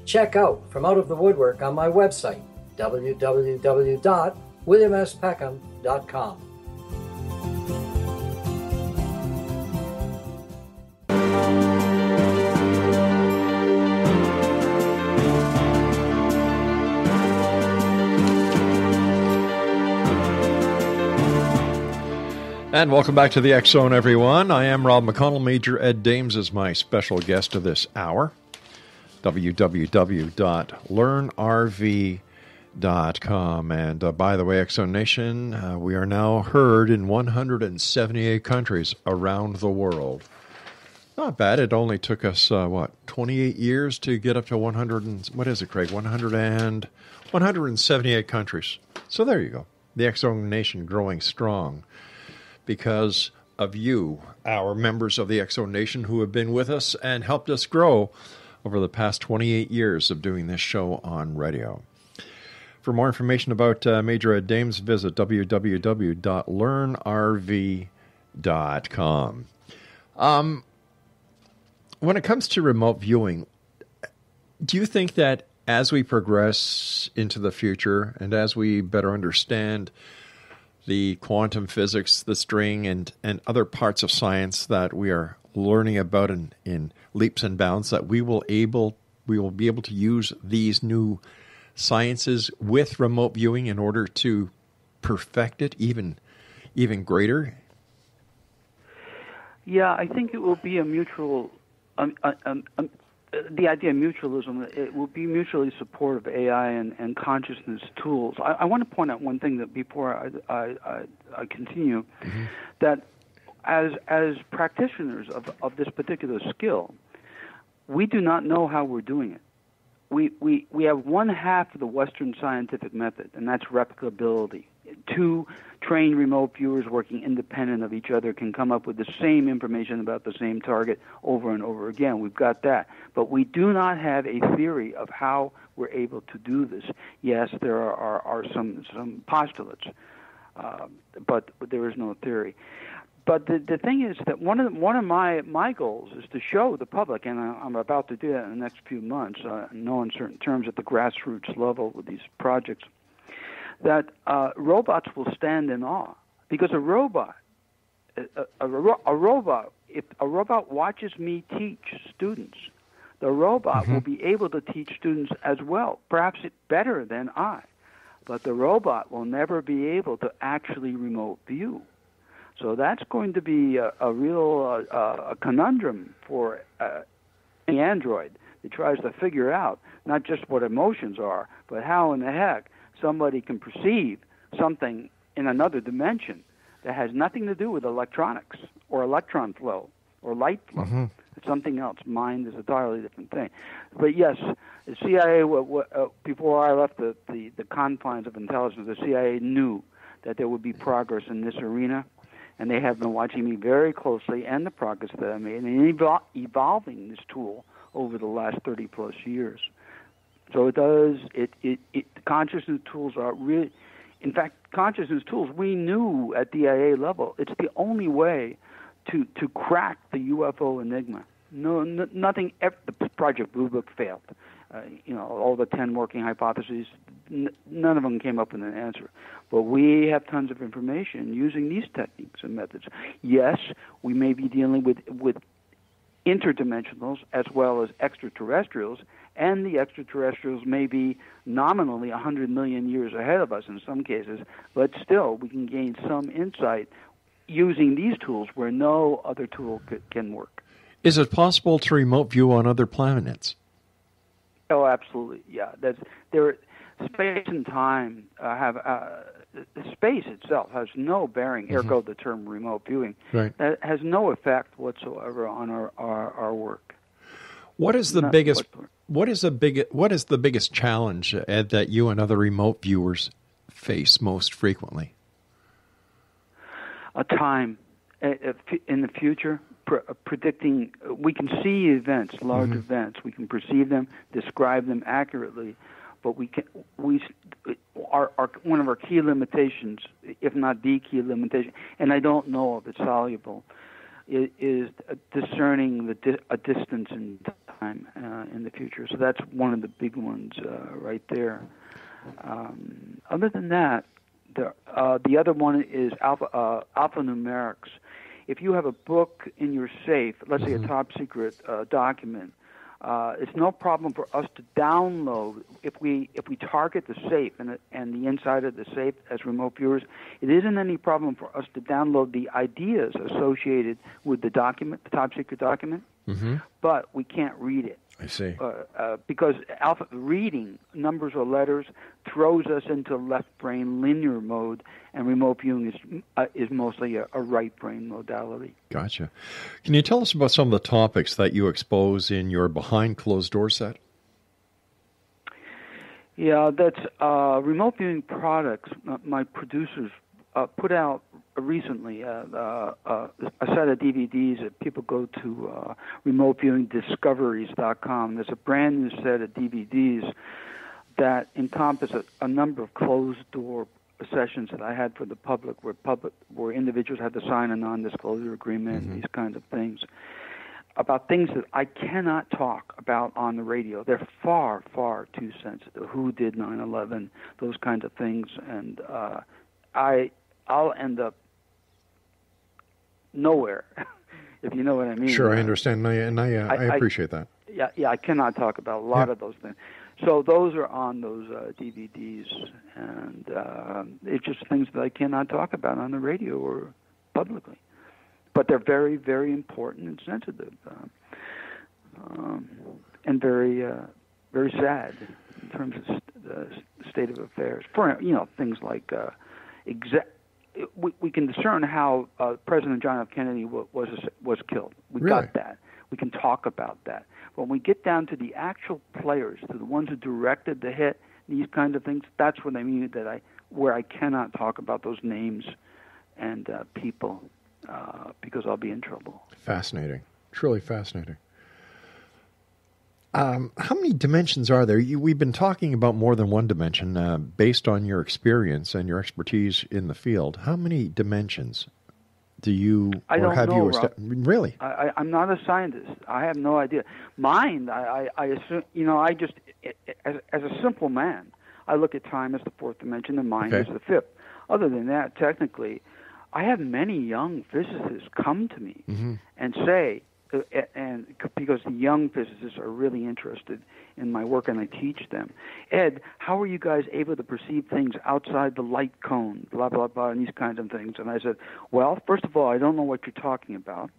Check out From Out of the Woodwork on my website, www.williamspeckham.com. And welcome back to the X Zone, everyone. I am Rob McConnell. Major Ed Dames is my special guest of this hour. www.learnrv.com. And by the way, X Zone Nation, we are now heard in 178 countries around the world. Not bad. It only took us, 28 years to get up to 100 and, what is it, Craig? 178 countries. So there you go. The X Zone Nation growing strong because of you, our members of the X Zone Nation who have been with us and helped us grow over the past 28 years of doing this show on radio. For more information about Major Ed Dames, visit www.learnrv.com. When it comes to remote viewing, do you think that as we progress into the future and as we better understand the quantum physics, the string, and other parts of science that we are learning about in leaps and bounds, that we will be able to use these new sciences with remote viewing in order to perfect it even greater? Yeah, I think it will be a mutual. The idea of mutualism, it will be mutually supportive of AI and consciousness tools. I want to point out one thing that before I continue, that as practitioners of this particular skill, we do not know how we're doing it. We have one half of the Western scientific method, and that's replicability. Two trained remote viewers working independent of each other can come up with the same information about the same target over and over again. We've got that. But we do not have a theory of how we're able to do this. Yes, there are some postulates, but there is no theory. But the thing is that one of my goals is to show the public, and I'm about to do that in the next few months, no uncertain terms at the grassroots level with these projects, that robots will stand in awe, because a robot, if a robot watches me teach students, the robot will be able to teach students as well, perhaps better than I, but the robot will never be able to actually remote view. So that's going to be a real conundrum for any android that tries to figure out not just what emotions are, but how in the heck somebody can perceive something in another dimension that has nothing to do with electronics or electron flow or light flow. It's something else. Mind is a entirely different thing. But yes, the CIA, before I left the confines of intelligence, the CIA knew that there would be progress in this arena, and they have been watching me very closely and the progress that I made and evolving this tool over the last 30-plus years. So it does. Consciousness tools are really, in fact, consciousness tools. We knew at DIA level it's the only way to crack the UFO enigma. Nothing. The Project Blue Book failed. All the 10 working hypotheses, none of them came up with an answer. But we have tons of information using these techniques and methods. Yes, we may be dealing with interdimensionals as well as extraterrestrials, and the extraterrestrials may be nominally 100 million years ahead of us in some cases, but still we can gain some insight using these tools where no other tool can work. Is it possible to remote view on other planets? Oh, absolutely, yeah. Space and time have space itself has no bearing. Ergo, the term remote viewing that has no effect whatsoever on our work. What is the biggest What is the biggest challenge, Ed, that you and other remote viewers face most frequently? A time in the future, predicting. We can see events, large events. We can perceive them, describe them accurately, but one of our key limitations, if not the key limitation, and I don't know if it's soluble, is discerning a distance in time in the future. So that's one of the big ones right there. Other than that, the other one is alphanumerics. If you have a book in your safe, let's say a top secret document, it's no problem for us to download. If we target the safe and the inside of the safe as remote viewers, it isn't any problem for us to download the ideas associated with the document, the top secret document, but we can't read it. I see. Because reading numbers or letters throws us into left brain linear mode, and remote viewing is mostly a right brain modality. Gotcha. Can you tell us about some of the topics that you expose in your Behind Closed Door set? Yeah, that's remote viewing products. My producers put out recently a set of DVDs that people go to remoteviewingdiscoveries.com. There's a brand new set of DVDs that encompass a number of closed-door sessions that I had for the public, where individuals had to sign a non-disclosure agreement, these kinds of things, about things that I cannot talk about on the radio. They're far, far too sensitive. Who did 9/11? Those kinds of things, and I'll end up nowhere, if you know what I mean. Sure, I understand, and I appreciate that. Yeah, I cannot talk about a lot of those things. So those are on those DVDs, and it's just things that I cannot talk about on the radio or publicly. But they're very, very important and sensitive, and very, very sad in terms of the state of affairs. For things like we can discern how President John F. Kennedy was killed. We got that. We can talk about that. When we get down to the actual players, to the ones who directed the hit, these kind of things, that's what I mean where I cannot talk about those names and people because I'll be in trouble. Fascinating. Truly fascinating. How many dimensions are there? We've been talking about more than one dimension based on your experience and your expertise in the field. How many dimensions do you I don't know, Rob. Really? I'm not a scientist. I have no idea. Mind, I assume, I just, as a simple man, I look at time as the fourth dimension and mind as the fifth. Other than that, technically, I have many young physicists come to me and say, and because the young physicists are really interested in my work and I teach them, Ed, how are you guys able to perceive things outside the light cone, blah, blah, blah, and these kinds of things? And I said, well, first of all, I don't know what you're talking about.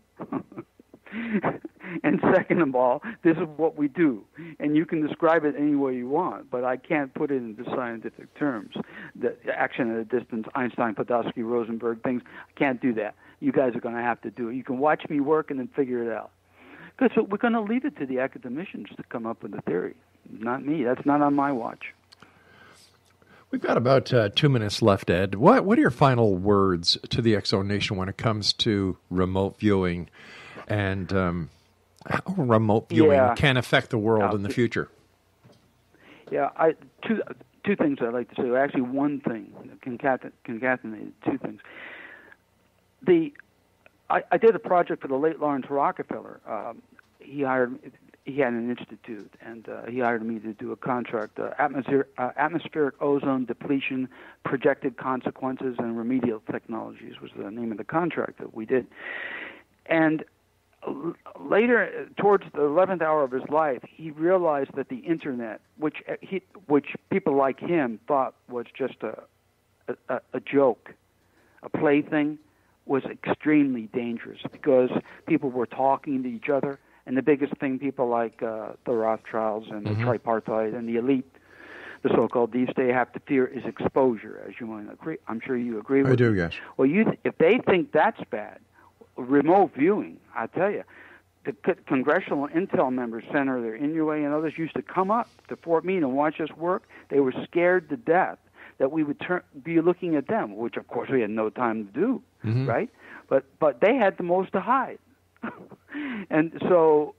And second of all, this is what we do. And you can describe it any way you want, but I can't put it into scientific terms. The action at a distance, Einstein, Podolsky, Rosenberg, things, I can't do that. You guys are going to have to do it. You can watch me work and then figure it out. Because we're going to leave it to the academicians to come up with a theory. Not me. That's not on my watch. We've got about 2 minutes left, Ed. What are your final words to the X-Zone Nation when it comes to remote viewing and how remote viewing can affect the world in the future? Yeah, two things I'd like to say. Actually, one thing concatenated two things. I did a project for the late Lawrence Rockefeller. He had an institute, and he hired me to do a contract, atmospheric ozone depletion, projected consequences, and remedial technologies was the name of the contract that we did. And later, towards the 11th hour of his life, he realized that the Internet, which people like him thought was just a joke, a plaything, was extremely dangerous because people were talking to each other. And the biggest thing people like the Rothschilds and the tripartite and the elite, the so-called deep state, have to fear is exposure, as you might agree. I'm sure you agree with me. I do, yes. Well, if they think that's bad, remote viewing, I tell you, the congressional intel members, Senator Inouye and others, used to come up to Fort Meade and watch us work. They were scared to death that we would be looking at them, which of course we had no time to do, right? But they had the most to hide. And so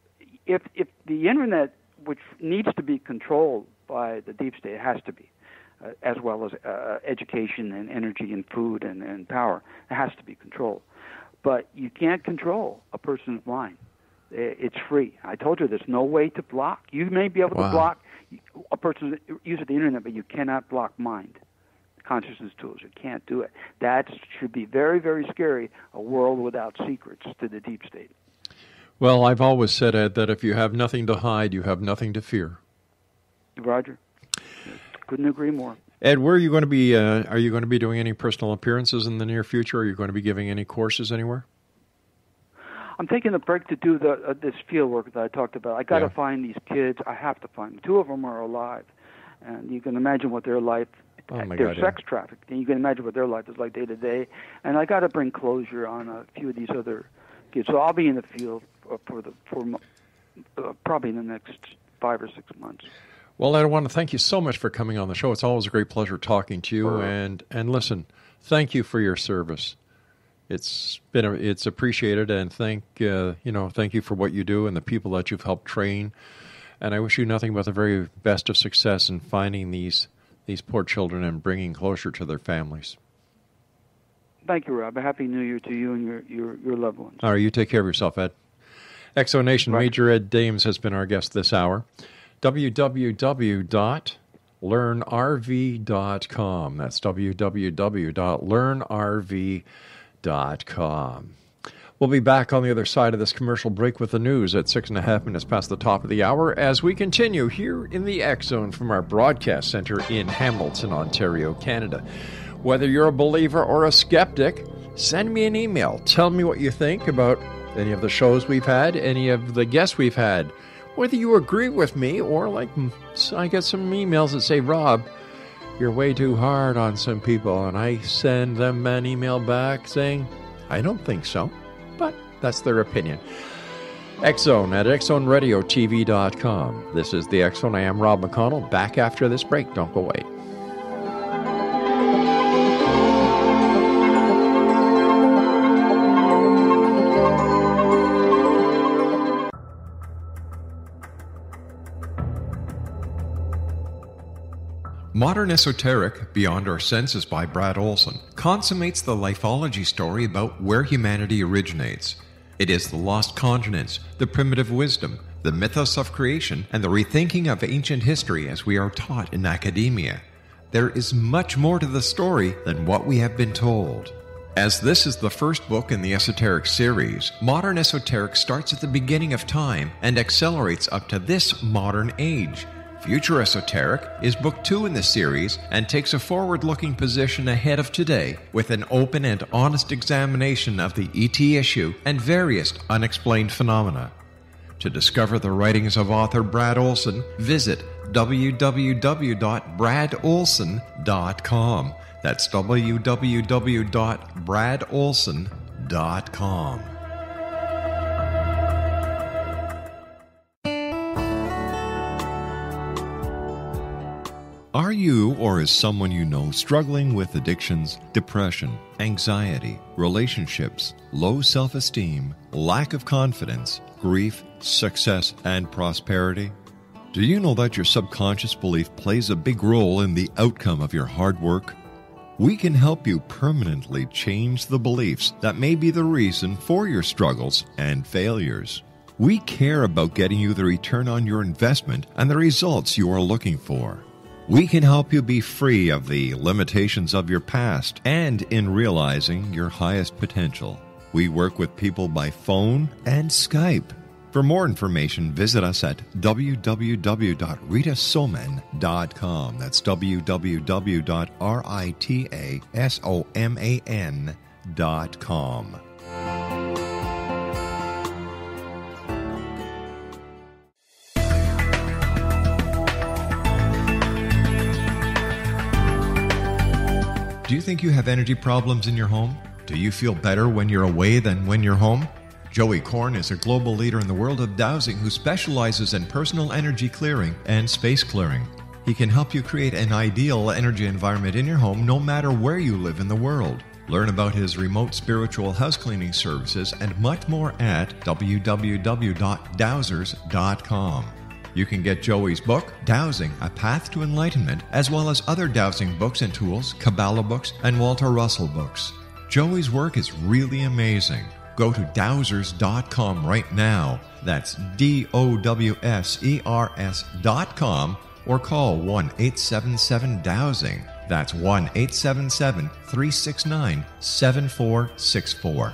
if the internet, which needs to be controlled by the deep state, has to be, as well as education and energy and food and power, it has to be controlled. But you can't control a person's mind. It's free. I told you there's no way to block. You may be able to block a person's use of the internet, but you cannot block mind. Consciousness tools, you can't do it. That should be very, very scary, a world without secrets to the deep state. Well, I've always said, Ed, that if you have nothing to hide, you have nothing to fear. Roger. Couldn't agree more. Ed, where are you going to be? Are you going to be doing any personal appearances in the near future? Are you going to be giving any courses anywhere? I'm taking a break to do this field work that I talked about. I got to find these kids. I have to find them. 2 of them are alive, and you can imagine what their life. They're sex trafficked, and you can imagine what their life is like day to day. And I got to bring closure on a few of these other kids. So I'll be in the field for probably in the next 5 or 6 months. Well, I want to thank you so much for coming on the show. It's always a great pleasure talking to you. And listen, thank you for your service. It's appreciated, and thank you for what you do and the people that you've helped train. And I wish you nothing but the very best of success in finding these poor children and bringing closure to their families. Thank you, Rob. A happy New Year to you and your loved ones. All right, you take care of yourself, Ed. Exonation, Major Ed Dames has been our guest this hour. www.learnrv.com. That's www.learnrv.com. We'll be back on the other side of this commercial break with the news at 6.5 minutes past the top of the hour as we continue here in the X Zone from our broadcast center in Hamilton, Ontario, Canada. Whether you're a believer or a skeptic, send me an email. Tell me what you think about any of the shows we've had, any of the guests we've had. Whether you agree with me or, like, I get some emails that say, Rob, you're way too hard on some people. And I send them an email back saying, I don't think so. But that's their opinion. X-Zone at XZoneRadioTV.com. This is the X-Zone. I am Rob McConnell. Back after this break. Don't go away. Modern Esoteric, Beyond Our Senses by Brad Olson, consummates the lifeology story about where humanity originates. It is the lost continents, the primitive wisdom, the mythos of creation, and the rethinking of ancient history as we are taught in academia. There is much more to the story than what we have been told. As this is the first book in the Esoteric series, Modern Esoteric starts at the beginning of time and accelerates up to this modern age. Future Esoteric is book 2 in the series and takes a forward-looking position ahead of today with an open and honest examination of the ET issue and various unexplained phenomena. To discover the writings of author Brad Olson, visit www.bradolson.com. That's www.bradolson.com. Are you or is someone you know struggling with addictions, depression, anxiety, relationships, low self-esteem, lack of confidence, grief, success, and prosperity? Do you know that your subconscious belief plays a big role in the outcome of your hard work? We can help you permanently change the beliefs that may be the reason for your struggles and failures. We care about getting you the return on your investment and the results you are looking for. We can help you be free of the limitations of your past and in realizing your highest potential. We work with people by phone and Skype. For more information, visit us at www.ritasoman.com. That's www.ritasoman.com. Do you think you have energy problems in your home? Do you feel better when you're away than when you're home? Joey Korn is a global leader in the world of dowsing who specializes in personal energy clearing and space clearing. He can help you create an ideal energy environment in your home no matter where you live in the world. Learn about his remote spiritual house cleaning services and much more at www.dowsers.com. You can get Joey's book, Dowsing, A Path to Enlightenment, as well as other dowsing books and tools, Kabbalah books, and Walter Russell books. Joey's work is really amazing. Go to dowsers.com right now. That's DOWSERS.com or call 1-877-DOWSING. That's 1-877-369-7464.